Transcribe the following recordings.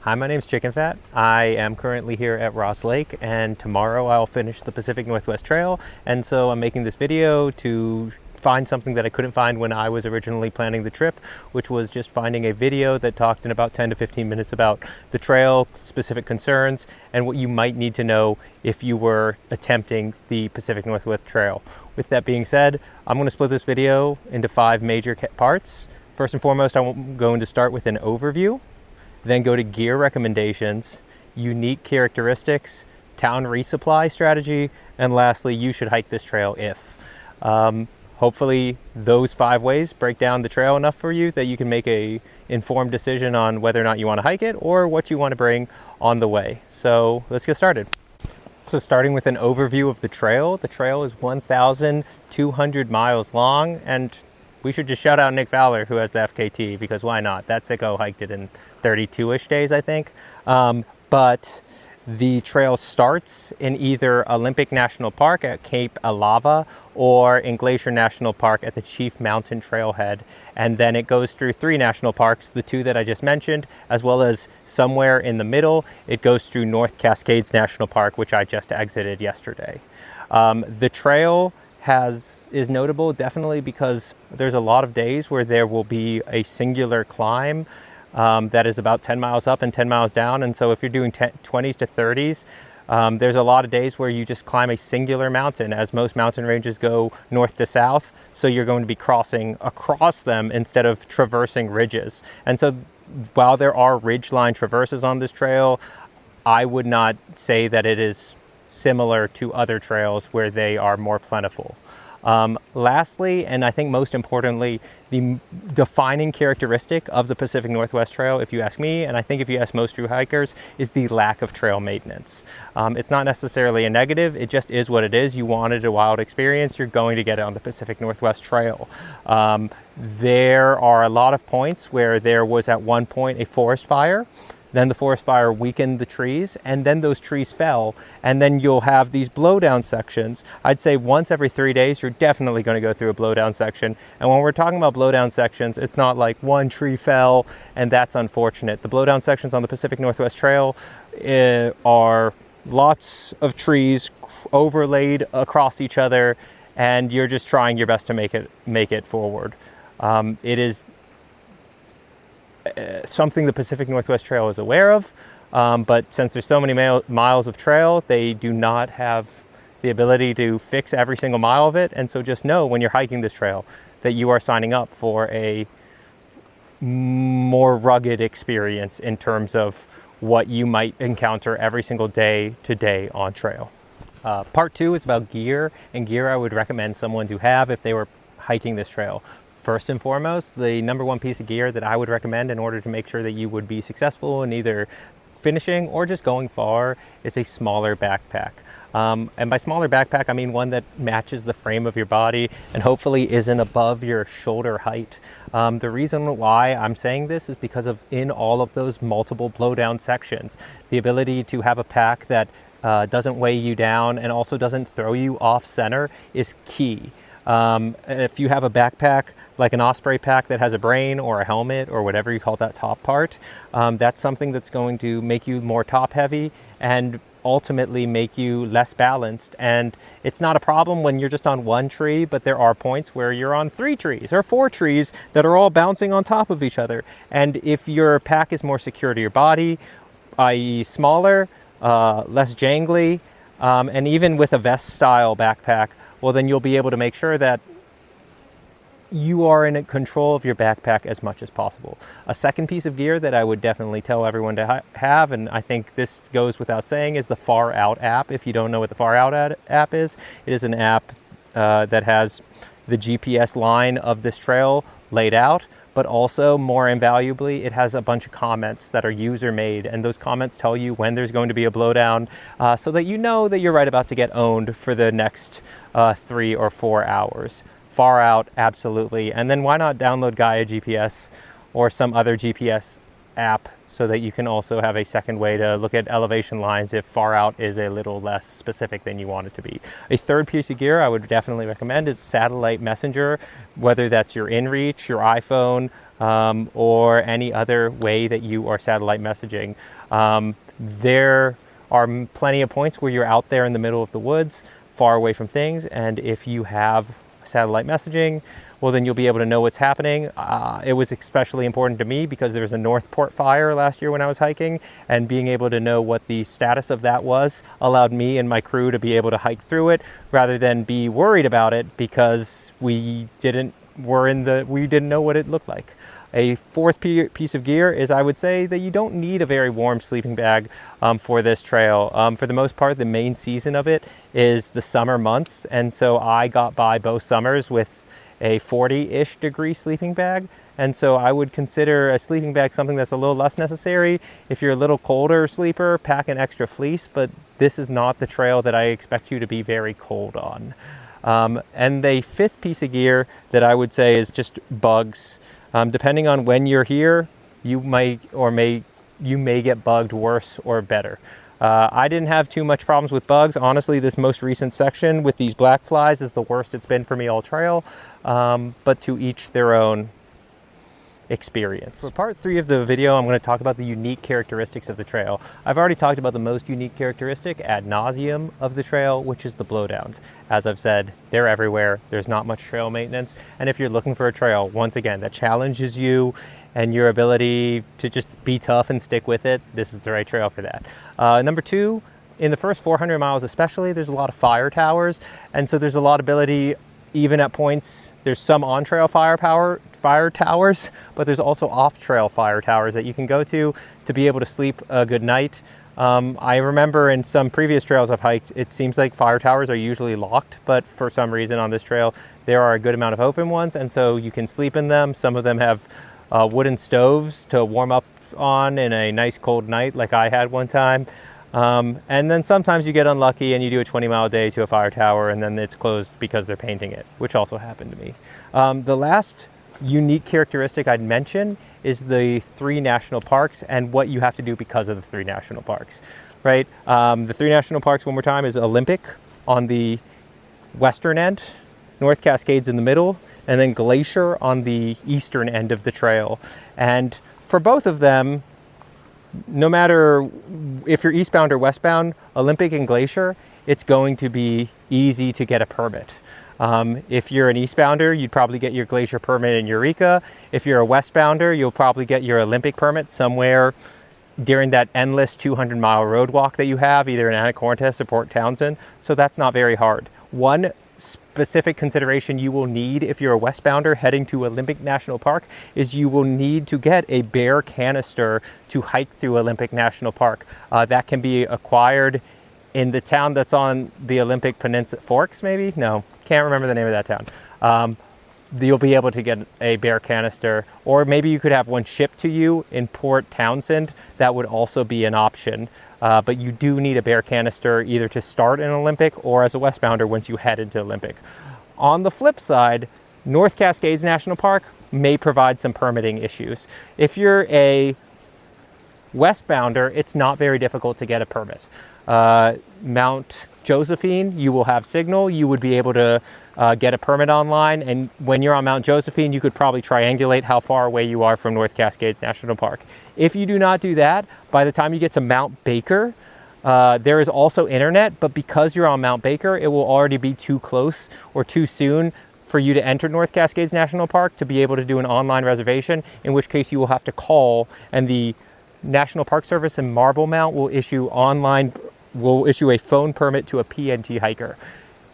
Hi, my name's Chicken Fat. I am currently here at Ross Lake, and tomorrow I'll finish the Pacific Northwest Trail. And so I'm making this video to find something that I couldn't find when I was originally planning the trip, which was just finding a video that talked in about 10 to 15 minutes about the trail, specific concerns, and what you might need to know if you were attempting the Pacific Northwest Trail. With that being said, I'm going to split this video into 5 major parts. First and foremost, I'm going to start with an overview, then go to gear recommendations, unique characteristics, town resupply strategy, and lastly, you should hike this trail if. Hopefully those 5 ways break down the trail enough for you that you can make a informed decision on whether or not you want to hike it or what you want to bring on the way. So let's get started. So starting with an overview of the trail is 1,200 miles long, and we should just shout out Nick Fowler, who has the FKT, because why not? That sicko hiked it in 32-ish days, I think. But the trail starts in either Olympic National Park at Cape Alava or in Glacier National Park at the Chief Mountain Trailhead. And then it goes through 3 national parks, the 2 that I just mentioned, as well as somewhere in the middle, it goes through North Cascades National Park, which I just exited yesterday. The trail is notable definitely because there's a lot of days where there will be a singular climb that is about 10 miles up and 10 miles down. And so if you're doing 20s to 30s, there's a lot of days where you just climb a singular mountain, as most mountain ranges go north to south. So you're going to be crossing across them instead of traversing ridges. And so while there are ridgeline traverses on this trail, I would not say that it is similar to other trails where they are more plentiful. Lastly, and I think most importantly, the defining characteristic of the Pacific Northwest Trail, if you ask me, and I think if you ask most true hikers, is the lack of trail maintenance. It's not necessarily a negative, it just is what it is. You wanted a wild experience, you're going to get it on the Pacific Northwest Trail. There are a lot of points where there was at one point a forest fire. Then the forest fire weakened the trees, and then those trees fell, and then you'll have these blowdown sections. I'd say once every 3 days, you're definitely going to go through a blowdown section. And when we're talking about blowdown sections, it's not like one tree fell, and that's unfortunate. The blowdown sections on the Pacific Northwest Trail are lots of trees overlaid across each other, and you're just trying your best to make it forward. It is something the Pacific Northwest Trail is aware of, but since there's so many miles of trail, they do not have the ability to fix every single mile of it. And so just know when you're hiking this trail that you are signing up for a more rugged experience in terms of what you might encounter every single day to day on trail. Part 2 is about gear, and gear I would recommend someone to have if they were hiking this trail. First and foremost, the number 1 piece of gear that I would recommend in order to make sure that you would be successful in either finishing or just going far is a smaller backpack. And by smaller backpack, I mean one that matches the frame of your body and hopefully isn't above your shoulder height. The reason why I'm saying this is because of in all of those multiple blowdown sections, the ability to have a pack that doesn't weigh you down and also doesn't throw you off center is key. If you have a backpack like an Osprey pack that has a brain or a helmet or whatever you call that top part, that's something that's going to make you more top heavy and ultimately make you less balanced. And it's not a problem when you're just on one tree, but there are points where you're on 3 trees or 4 trees that are all bouncing on top of each other. And if your pack is more secure to your body, i.e. smaller, less jangly, and even with a vest style backpack, well, then you'll be able to make sure that you are in control of your backpack as much as possible. A second piece of gear that I would definitely tell everyone to have, and I think this goes without saying, is the Far Out app. If you don't know what the Far Out app is, it is an app that has the GPS line of this trail laid out, but also more invaluably, it has a bunch of comments that are user made, and those comments tell you when there's going to be a blowdown so that you know that you're right about to get owned for the next 3 or 4 hours. Far Out, absolutely. And then why not download Gaia GPS or some other GPS app so that you can also have a second way to look at elevation lines if Far Out is a little less specific than you want it to be. A third piece of gear I would definitely recommend is satellite messenger, whether that's your InReach, your iPhone, or any other way that you are satellite messaging. There are plenty of points where you're out there in the middle of the woods, far away from things, and if you have satellite messaging, well, then you'll be able to know what's happening. It was especially important to me because there was a Northport fire last year when I was hiking, and being able to know what the status of that was allowed me and my crew to be able to hike through it rather than be worried about it because we didn't know what it looked like. A fourth piece of gear is, I would say, that you don't need a very warm sleeping bag for this trail. For the most part, the main season of it is the summer months, and so I got by both summers with a 40-ish degree sleeping bag, and so I would consider a sleeping bag something that's a little less necessary. If you're a little colder sleeper, pack an extra fleece, but this is not the trail that I expect you to be very cold on. And the fifth piece of gear that I would say is just bugs. Depending on when you're here, you may get bugged worse or better. I didn't have too much problems with bugs. Honestly, this most recent section with these black flies is the worst it's been for me all trail, but to each their own experience. For part 3 of the video, I'm going to talk about the unique characteristics of the trail. I've already talked about the most unique characteristic ad nauseum of the trail, which is the blowdowns. As I've said, they're everywhere. There's not much trail maintenance. And if you're looking for a trail, once again, that challenges you and your ability to just be tough and stick with it, this is the right trail for that. Number 2, in the first 400 miles especially, there's a lot of fire towers. And so there's a lot of ability, even at points, there's some on-trail fire towers, but there's also off-trail fire towers that you can go to be able to sleep a good night. I remember in some previous trails I've hiked, it seems like fire towers are usually locked, but for some reason on this trail, there are a good amount of open ones, and so you can sleep in them. Some of them have wooden stoves to warm up on in a nice cold night like I had one time. And then sometimes you get unlucky and you do a 20-mile day to a fire tower and then it's closed because they're painting it, which also happened to me. The last unique characteristic I'd mention is the 3 national parks and what you have to do because of the 3 national parks, right? The 3 national parks, one more time, is Olympic on the western end, North Cascades in the middle, and then Glacier on the eastern end of the trail. And for both of them, no matter if you're eastbound or westbound, Olympic and Glacier, it's going to be easy to get a permit. If you're an eastbounder, you'd probably get your Glacier permit in Eureka. If you're a westbounder, you'll probably get your Olympic permit somewhere during that endless 200-mile road walk that you have, either in Anacortes or Port Townsend. So that's not very hard. One specific consideration you will need if you're a westbounder heading to Olympic National Park is you will need to get a bear canister to hike through Olympic National Park. That can be acquired in the town that's on the Olympic Peninsula, Forks maybe? No, can't remember the name of that town. You'll be able to get a bear canister, or maybe you could have one shipped to you in Port Townsend. That would also be an option. But you do need a bear canister either to start in Olympic or as a westbounder once you head into Olympic. On the flip side, North Cascades National Park may provide some permitting issues. If you're a westbounder, it's not very difficult to get a permit. Mount Josephine, you will have signal. You would be able to get a permit online, and when you're on Mount Josephine, you could probably triangulate how far away you are from North Cascades National Park. If you do not do that, by the time you get to Mount Baker, there is also internet, but because you're on Mount Baker, it will already be too close or too soon for you to enter North Cascades National Park to be able to do an online reservation, in which case you will have to call, and the National Park Service in Marble Mount will issue a phone permit to a PNT hiker,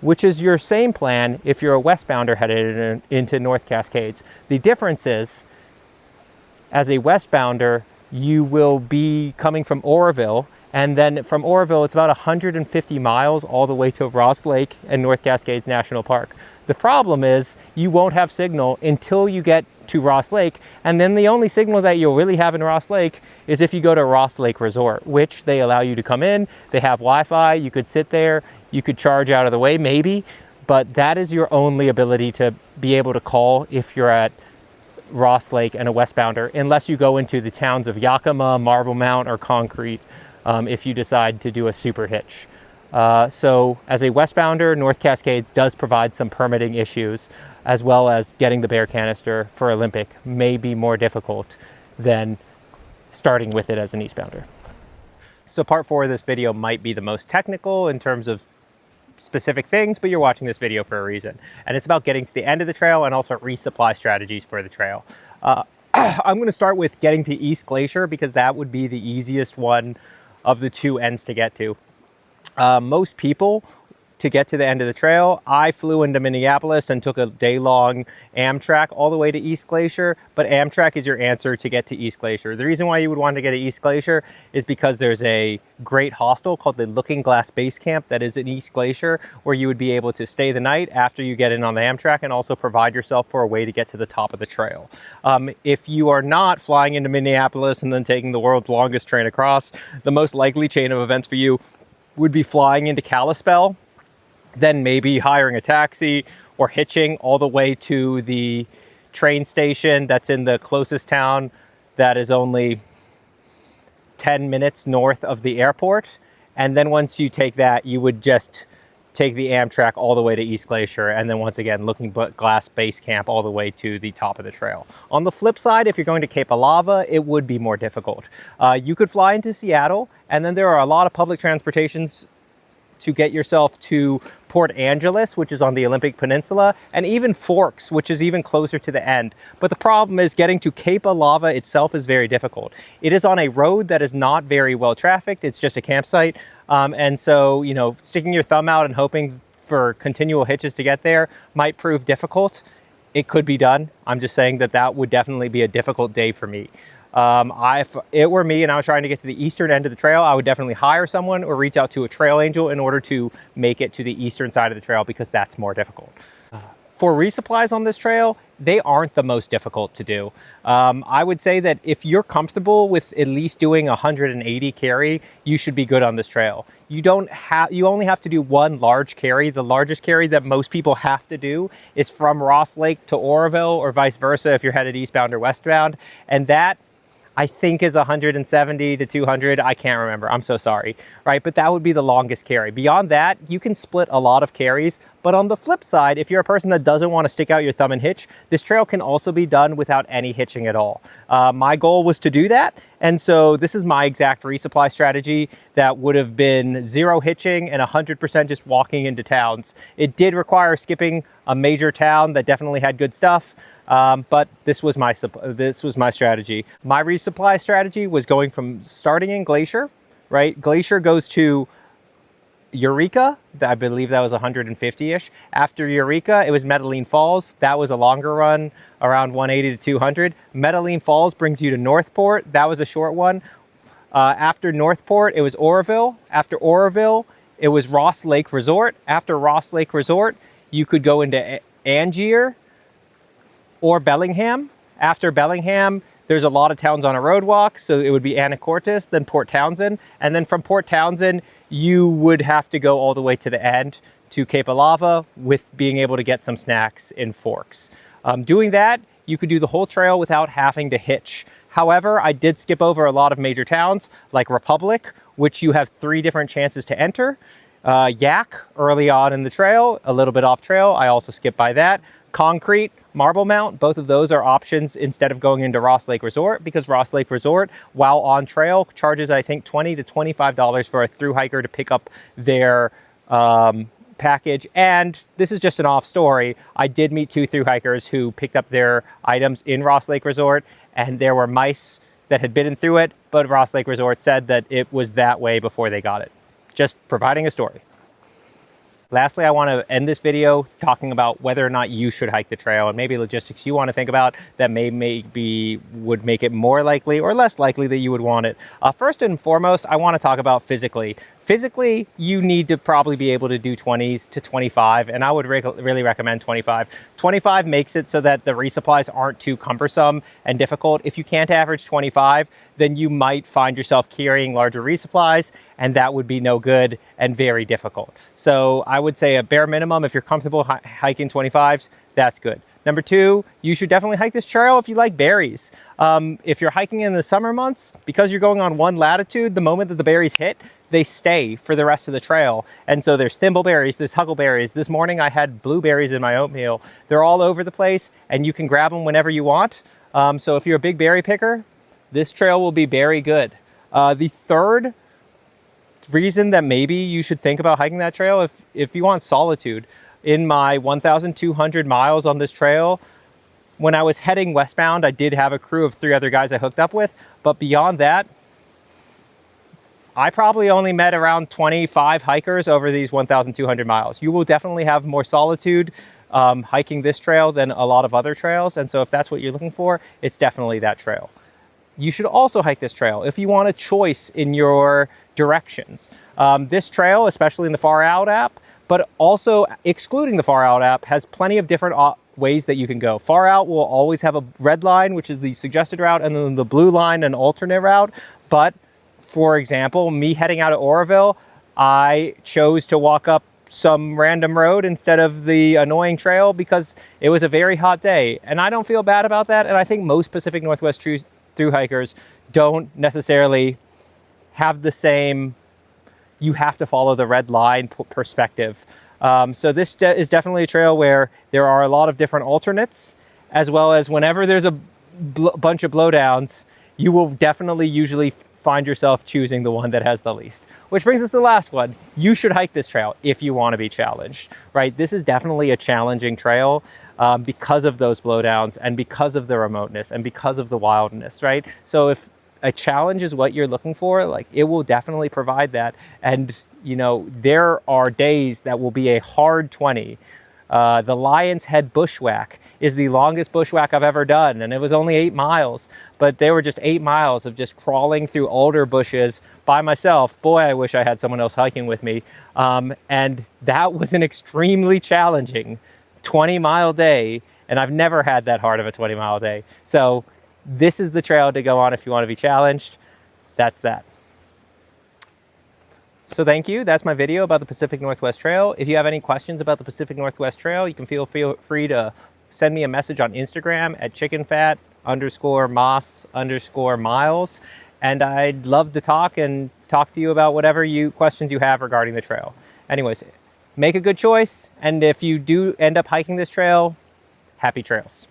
which is your same plan if you're a westbounder headed into North Cascades. The difference is, as a westbounder, you will be coming from Oroville, and then from Oroville, it's about 150 miles all the way to Ross Lake and North Cascades National Park. The problem is you won't have signal until you get to Ross Lake, and then the only signal that you'll really have in Ross Lake is if you go to Ross Lake Resort, which they allow you to come in. They have Wi-Fi, you could sit there, you could charge out of the way maybe, but that is your only ability to be able to call if you're at Ross Lake and a westbounder, unless you go into the towns of Yakima, Marble Mount, or Concrete, if you decide to do a super hitch. So as a westbounder, North Cascades does provide some permitting issues, as well as getting the bear canister for Olympic may be more difficult than starting with it as an eastbounder. So part 4 of this video might be the most technical in terms of specific things, but you're watching this video for a reason. And it's about getting to the end of the trail and also resupply strategies for the trail. I'm going to start with getting to East Glacier because that would be the easiest one of the two ends to get to. Most people, to get to the end of the trail, I flew into Minneapolis and took a day-long Amtrak all the way to East Glacier, but Amtrak is your answer to get to East Glacier. The reason why you would want to get to East Glacier is because there's a great hostel called the Looking Glass Base Camp that is in East Glacier, where you would be able to stay the night after you get in on the Amtrak and also provide yourself for a way to get to the top of the trail. If you are not flying into Minneapolis and then taking the world's longest train across, the most likely chain of events for you would be flying into Kalispell, then maybe hiring a taxi or hitching all the way to the train station that's in the closest town that is only 10 minutes north of the airport. And then once you take that, you would just take the Amtrak all the way to East Glacier, and then once again, Looking Glass Base Camp all the way to the top of the trail. On the flip side, if you're going to Cape Alava, it would be more difficult. You could fly into Seattle, and then there are a lot of public transportations to get yourself to Port Angeles, which is on the Olympic Peninsula, and even Forks, which is even closer to the end. But the problem is getting to Cape Alava itself is very difficult. It is on a road that is not very well trafficked. It's just a campsite. And so, you know, sticking your thumb out and hoping for continual hitches to get there might prove difficult. It could be done. I'm just saying that that would definitely be a difficult day for me. If it were me and I was trying to get to the eastern end of the trail, I would definitely hire someone or reach out to a trail angel in order to make it to the eastern side of the trail, because that's more difficult. For resupplies on this trail, they aren't the most difficult to do. I would say that if you're comfortable with at least doing 180 carry, you should be good on this trail. You only have to do one large carry. The largest carry that most people have to do is from Ross Lake to Oroville, or vice versa if you're headed eastbound or westbound. And that, I think, is 170 to 200. I can't remember. I'm so sorry. Right? But that would be the longest carry. Beyond that, you can split a lot of carries. But on the flip side, if you're a person that doesn't want to stick out your thumb and hitch, this trail can also be done without any hitching at all. My goal was to do that. And so this is my exact resupply strategy that would have been 0 hitching and 100% just walking into towns. It did require skipping a major town that definitely had good stuff. But this was my strategy. My resupply strategy was going from starting in Glacier, right? Glacier goes to Eureka. I believe that was 150-ish. After Eureka, it was Medellin Falls. That was a longer run, around 180 to 200. Medellin Falls brings you to Northport. That was a short one. After Northport, it was Oroville. After Oroville, it was Ross Lake Resort. After Ross Lake Resort, you could go into Angier or Bellingham. After Bellingham, there's a lot of towns on a road walk, so it would be Anacortes, then Port Townsend, and then from Port Townsend, you would have to go all the way to the end to Cape Alava with being able to get some snacks in Forks. Doing that, you could do the whole trail without having to hitch. However, I did skip over a lot of major towns like Republic, which you have 3 different chances to enter. Yak, early on in the trail, a little bit off trail. I also skipped by that. Concrete, Marble Mount, both of those are options instead of going into Ross Lake Resort, because Ross Lake Resort, while on trail, charges, I think, $20 to $25 for a thru hiker to pick up their package. And this is just an off story. I did meet 2 thru hikers who picked up their items in Ross Lake Resort, and there were mice that had bitten through it, but Ross Lake Resort said that it was that way before they got it. Just providing a story. Lastly, I want to end this video talking about whether or not you should hike the trail, and maybe logistics you want to think about that maybe would make it more likely or less likely that you would want it. First and foremost, I want to talk about physically. Physically, you need to probably be able to do 20s to 25, and I would really recommend 25. 25 makes it so that the resupplies aren't too cumbersome and difficult. If you can't average 25, then you might find yourself carrying larger resupplies, and that would be no good and very difficult. So I would say a bare minimum, if you're comfortable hiking 25s, That's good. Number 2, you should definitely hike this trail if you like berries. If you're hiking in the summer months, because you're going on one latitude, the moment that the berries hit, they stay for the rest of the trail. And so there's thimbleberries, there's huckleberries. This morning I had blueberries in my oatmeal. They're all over the place, and you can grab them whenever you want. So if you're a big berry picker, this trail will be very good. The third reason that maybe you should think about hiking that trail, if you want solitude, in my 1,200 miles on this trail, when I was heading westbound, I did have a crew of 3 other guys I hooked up with. But beyond that, I probably only met around 25 hikers over these 1,200 miles. You will definitely have more solitude hiking this trail than a lot of other trails. And so if that's what you're looking for, it's definitely that trail. You should also hike this trail if you want a choice in your directions. This trail, especially in the Far Out app, but also excluding the Far Out app, has plenty of different ways that you can go. Far Out will always have a red line, which is the suggested route, and then the blue line, an alternate route. But for example, me heading out of Oroville, I chose to walk up some random road instead of the annoying trail because it was a very hot day. And I don't feel bad about that. And I think most Pacific Northwest through hikers don't necessarily have the same, you have to follow the red line perspective. So this is definitely a trail where there are a lot of different alternates, as well as whenever there's a bunch of blowdowns, you will definitely usually find yourself choosing the one that has the least. Which brings us to the last one. You should hike this trail if you want to be challenged, right? This is definitely a challenging trail because of those blowdowns and because of the remoteness and because of the wildness, right? So if a challenge is what you're looking for, like, it will definitely provide that. And you know, there are days that will be a hard 20. The Lion's Head bushwhack is the longest bushwhack I've ever done, and it was only 8 miles, but they were just 8 miles of just crawling through alder bushes by myself. Boy, I wish I had someone else hiking with me. And that was an extremely challenging 20-mile day, and I've never had that hard of a 20-mile day. So this is the trail to go on if you want to be challenged. That's that. So thank you. That's my video about the Pacific Northwest Trail. If you have any questions about the Pacific Northwest Trail, you can feel free to send me a message on Instagram at chickenfat_moss_miles. And I'd love to talk to you about whatever questions you have regarding the trail. Anyways, make a good choice. And if you do end up hiking this trail, happy trails.